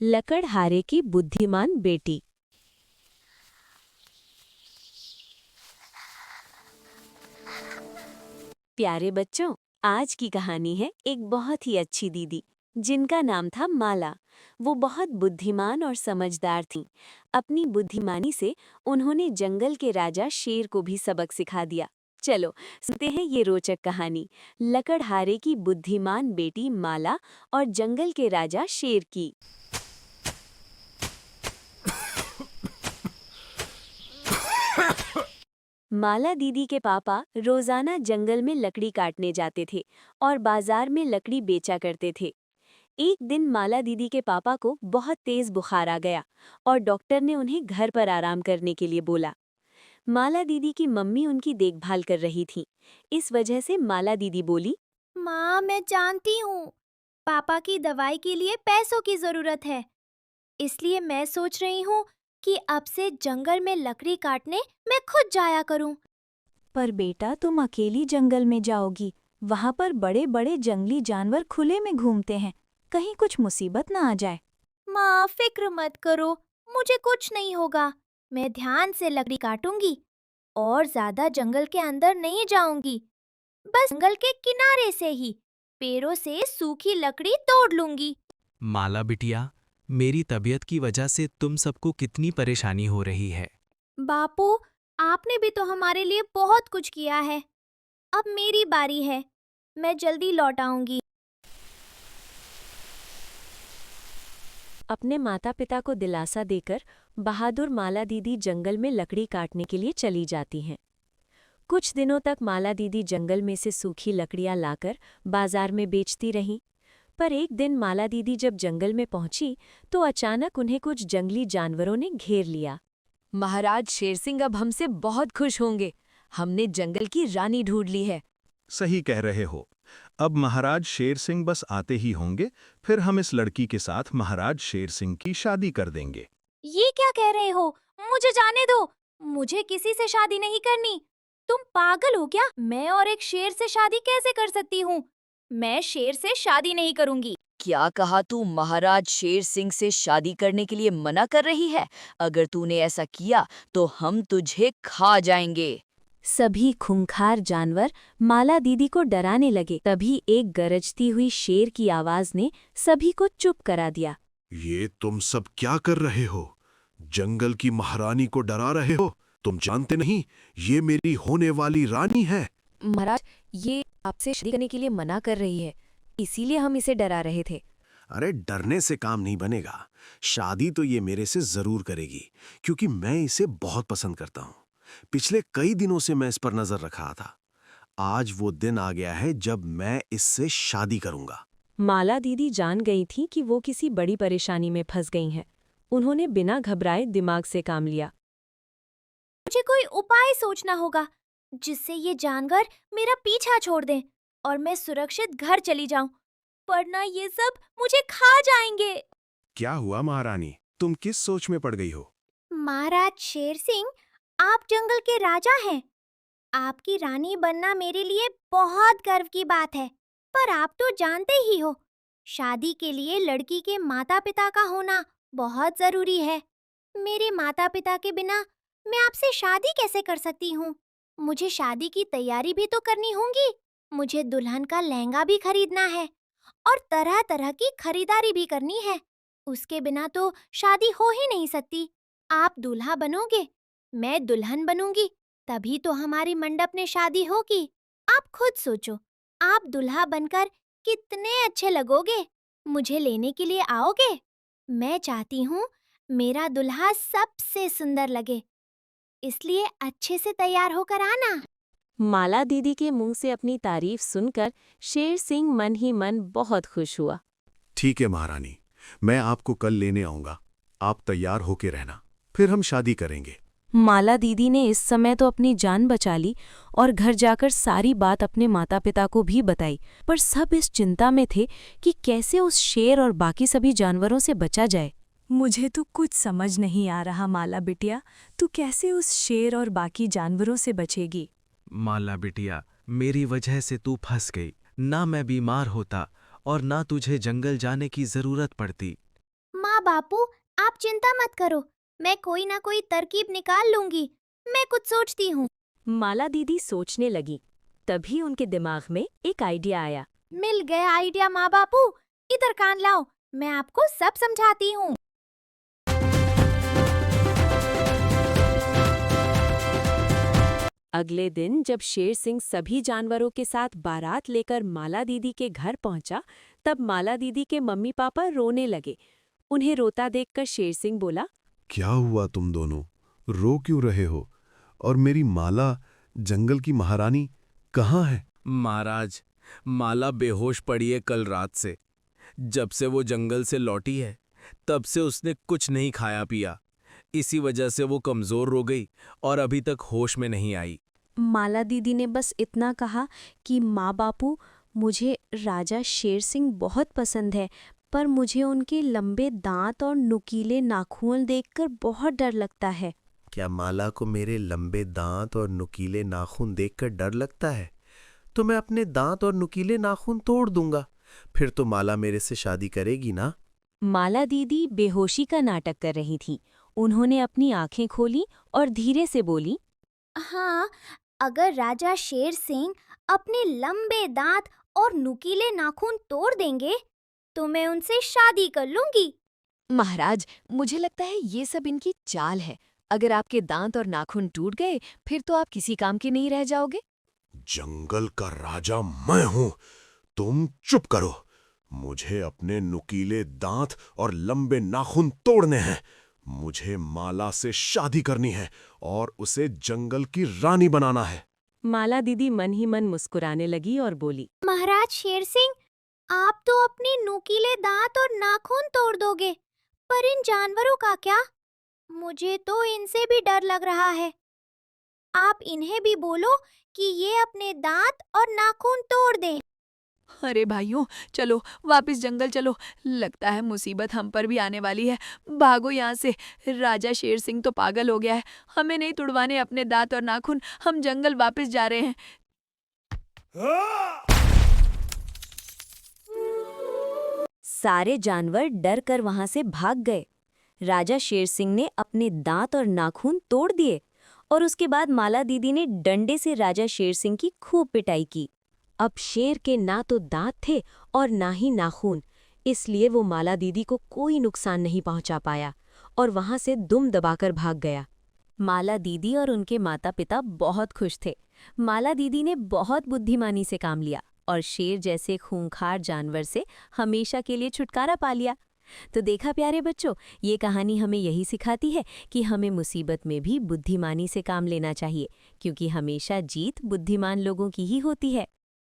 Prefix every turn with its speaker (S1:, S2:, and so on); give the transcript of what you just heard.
S1: लकड़हारे की बुद्धिमान बेटी। प्यारे बच्चों, आज की कहानी है एक बहुत ही अच्छी दीदी जिनका नाम था माला। वो बहुत बुद्धिमान और समझदार थीं। अपनी बुद्धिमानी से उन्होंने जंगल के राजा शेर को भी सबक सिखा दिया। चलो सुनते हैं ये रोचक कहानी, लकड़हारे की बुद्धिमान बेटी माला और जंगल के राजा शेर की। माला दीदी के पापा रोजाना जंगल में लकड़ी काटने जाते थे और बाजार में लकड़ी बेचा करते थे। एक दिन माला दीदी के पापा को बहुत तेज बुखार आ गया और डॉक्टर ने उन्हें घर पर आराम करने के लिए बोला। माला दीदी की मम्मी उनकी देखभाल कर रही थीं। इस वजह से माला दीदी बोली,
S2: माँ, मैं जानती हूँ पापा की दवाई के लिए पैसों की जरूरत है, इसलिए मैं सोच रही हूँ कि अब से जंगल में लकड़ी काटने मैं खुद जाया करूँ।
S1: पर बेटा तुम अकेली जंगल में जाओगी, वहाँ पर बड़े बड़े जंगली जानवर खुले में घूमते हैं, कहीं कुछ मुसीबत ना आ जाए।
S2: माँ, फिक्र मत करो, मुझे कुछ नहीं होगा। मैं ध्यान से लकड़ी काटूंगी और ज्यादा जंगल के अंदर नहीं जाऊंगी। बस जंगल के किनारे से ही पेड़ों से सूखी लकड़ी तोड़ लूंगी।
S3: माला बिटिया, मेरी तबीयत की वजह से तुम सबको कितनी परेशानी हो रही है।
S2: बापू, आपने भी तो हमारे लिए बहुत कुछ किया है। अब मेरी बारी है, मैं जल्दी लौट आऊंगी।
S1: अपने माता पिता को दिलासा देकर बहादुर माला दीदी जंगल में लकड़ी काटने के लिए चली जाती हैं। कुछ दिनों तक माला दीदी जंगल में से सूखी लकड़ियां लाकर बाजार में बेचती रहीं। पर एक दिन माला दीदी जब जंगल में पहुंची तो अचानक उन्हें कुछ जंगली जानवरों ने घेर लिया। महाराज शेर सिंह अब हमसे बहुत खुश होंगे। हमने जंगल की रानी ढूंढ ली है।
S4: सही कह रहे हो। अब महाराज शेर सिंह बस आते ही होंगे, फिर हम इस लड़की के साथ महाराज शेर सिंह की शादी कर देंगे।
S2: ये क्या कह रहे हो? मुझे जाने दो, मुझे किसी से शादी नहीं करनी। तुम पागल हो क्या? मैं और एक शेर से शादी कैसे कर सकती हूँ? मैं शेर से शादी नहीं करूंगी।
S5: क्या कहा? तू महाराज शेर सिंह से शादी करने के लिए मना कर रही है? अगर तूने ऐसा किया तो हम तुझे खा जाएंगे।
S1: सभी खूंखार जानवर माला दीदी को डराने लगे। तभी एक गरजती हुई शेर की आवाज ने सभी को चुप करा दिया।
S6: ये तुम सब क्या कर रहे हो? जंगल की महारानी को डरा रहे हो? तुम जानते नहीं, ये मेरी होने वाली रानी है।
S1: महाराज, ये आपसे शादी करने के लिए मना कर रही है, इसीलिए हम इसे डरा रहे थे।
S6: अरे डरने से काम नहीं बनेगा। शादी तो ये मेरे से जरूर करेगी, क्योंकि मैं इसे बहुत पसंद करता हूँ। पिछले कई दिनों से मैं इस पर नजर रखा था। आज वो दिन आ गया है जब मैं इससे शादी करूंगा।
S1: माला दीदी जान गई थी कि वो किसी बड़ी परेशानी में फंस गई हैं। उन्होंने बिना घबराए दिमाग से काम लिया।
S2: मुझे कोई उपाय सोचना होगा जिससे ये जानवर मेरा पीछा छोड़ दें और मैं सुरक्षित घर चली जाऊं, वरना ये सब मुझे खा जाएंगे।
S6: क्या हुआ महारानी, तुम किस सोच में पड़ गई हो?
S2: महाराज शेर सिंह, आप जंगल के राजा हैं। आपकी रानी बनना मेरे लिए बहुत गर्व की बात है। पर आप तो जानते ही हो, शादी के लिए लड़की के माता पिता का होना बहुत जरूरी है। मेरे माता पिता के बिना मैं आपसे शादी कैसे कर सकती हूँ? मुझे शादी की तैयारी भी तो करनी होगी। मुझे दुल्हन का लहंगा भी खरीदना है और तरह तरह की खरीदारी भी करनी है। उसके बिना तो शादी हो ही नहीं सकती। आप दूल्हा बनोगे, मैं दुल्हन बनूंगी, तभी तो हमारी मंडप में शादी होगी। आप खुद सोचो, आप दुल्हा बनकर कितने अच्छे लगोगे। मुझे लेने के लिए आओगे? मैं चाहती हूँ मेरा दुल्हा सबसे सुंदर लगे, इसलिए अच्छे से तैयार होकर आना।
S1: माला दीदी के मुंह से अपनी तारीफ सुनकर शेर सिंह मन ही मन बहुत खुश हुआ।
S6: ठीक है महारानी, मैं आपको कल लेने आऊंगा। आप तैयार होके रहना, फिर हम शादी करेंगे।
S1: माला दीदी ने इस समय तो अपनी जान बचा ली और घर जाकर सारी बात अपने माता पिता को भी बताई। पर सब इस चिंता में थे कि कैसे उस शेर और बाकी सभी जानवरों से बचा जाए। मुझे तो कुछ समझ नहीं आ रहा माला बिटिया, तू कैसे उस शेर और बाकी जानवरों से बचेगी?
S3: माला बिटिया, मेरी वजह से तू फंस गई। ना मैं बीमार होता और ना तुझे जंगल जाने की जरूरत पड़ती।
S2: माँ माँ बापू, आप चिंता मत करो, मैं कोई ना कोई तरकीब निकाल लूंगी। मैं कुछ सोचती हूँ।
S1: माला दीदी सोचने लगी। तभी उनके दिमाग में एक आइडिया आया।
S2: मिल गया आइडिया माँ बापू, इधर कान लाओ, मैं आपको सब समझाती हूँ।
S1: अगले दिन जब शेर सिंह सभी जानवरों के साथ बारात लेकर माला दीदी के घर पहुंचा, तब माला दीदी के मम्मी पापा रोने लगे। उन्हें रोता देखकर शेर सिंह बोला,
S6: क्या हुआ तुम दोनों? रो क्यों रहे हो? और मेरी माला, जंगल की महारानी, कहाँ है?
S3: महाराज, माला बेहोश पड़ी है कल रात से। जब से वो जंगल से लौटी है, तब से उसने कुछ नहीं खाया पिया। इसी वजह से वो कमजोर हो गई और अभी तक होश में नहीं आई।
S1: माला दीदी ने बस इतना कहा कि माँ बापू, मुझे राजा शेर सिंह बहुत पसंद है, पर मुझे उनके लंबे दांत और नुकीले नाखून देखकर बहुत डर लगता है।
S7: क्या माला को मेरे लंबे दांत और नुकीले नाखून देखकर डर लगता है? तो मैं अपने दांत और नुकीले नाखून तोड़ दूंगा, फिर तो माला मेरे से शादी करेगी ना।
S1: माला दीदी बेहोशी का नाटक कर रही थी। उन्होंने अपनी आंखें खोली और धीरे से बोली,
S2: हाँ, अगर राजा शेर सिंह अपने लंबे दांत और नुकीले नाखून तोड़ देंगे तो मैं उनसे शादी कर लूंगी।
S5: महाराज, मुझे लगता है ये सब इनकी चाल है। अगर आपके दांत और नाखून टूट गए, फिर तो आप किसी काम के नहीं रह जाओगे।
S6: जंगल का राजा मैं हूं, तुम चुप करो। मुझे अपने नुकीले दांत और लंबे नाखून तोड़ने हैं। मुझे माला से शादी करनी है और उसे जंगल की रानी बनाना है।
S1: माला दीदी मन ही मन मुस्कुराने लगी और बोली,
S2: महाराज शेर सिंह, आप तो अपने नुकीले दांत और नाखून तोड़ दोगे, पर इन जानवरों का क्या? मुझे तो इनसे भी डर लग रहा है। आप इन्हें भी बोलो कि ये अपने दांत और नाखून तोड़ दें।
S5: अरे भाइयों, चलो वापस जंगल चलो। लगता है मुसीबत हम पर भी आने वाली है। भागो यहाँ से। राजा शेर सिंह तो पागल हो गया है। हमें नहीं तुड़वाने अपने दांत और नाखून। हम जंगल वापस जा रहे हैं।
S1: सारे जानवर डर कर वहां से भाग गए। राजा शेर सिंह ने अपने दांत और नाखून तोड़ दिए और उसके बाद माला दीदी ने डंडे से राजा शेर सिंह की खूब पिटाई की। अब शेर के ना तो दांत थे और ना ही नाखून, इसलिए वो माला दीदी को कोई नुकसान नहीं पहुंचा पाया और वहां से दुम दबाकर भाग गया। माला दीदी और उनके माता पिता बहुत खुश थे। माला दीदी ने बहुत बुद्धिमानी से काम लिया और शेर जैसे खूंखार जानवर से हमेशा के लिए छुटकारा पा लिया। तो देखा प्यारे बच्चों, ये कहानी हमें यही सिखाती है कि हमें मुसीबत में भी बुद्धिमानी से काम लेना चाहिए, क्योंकि हमेशा जीत बुद्धिमान लोगों की ही होती है।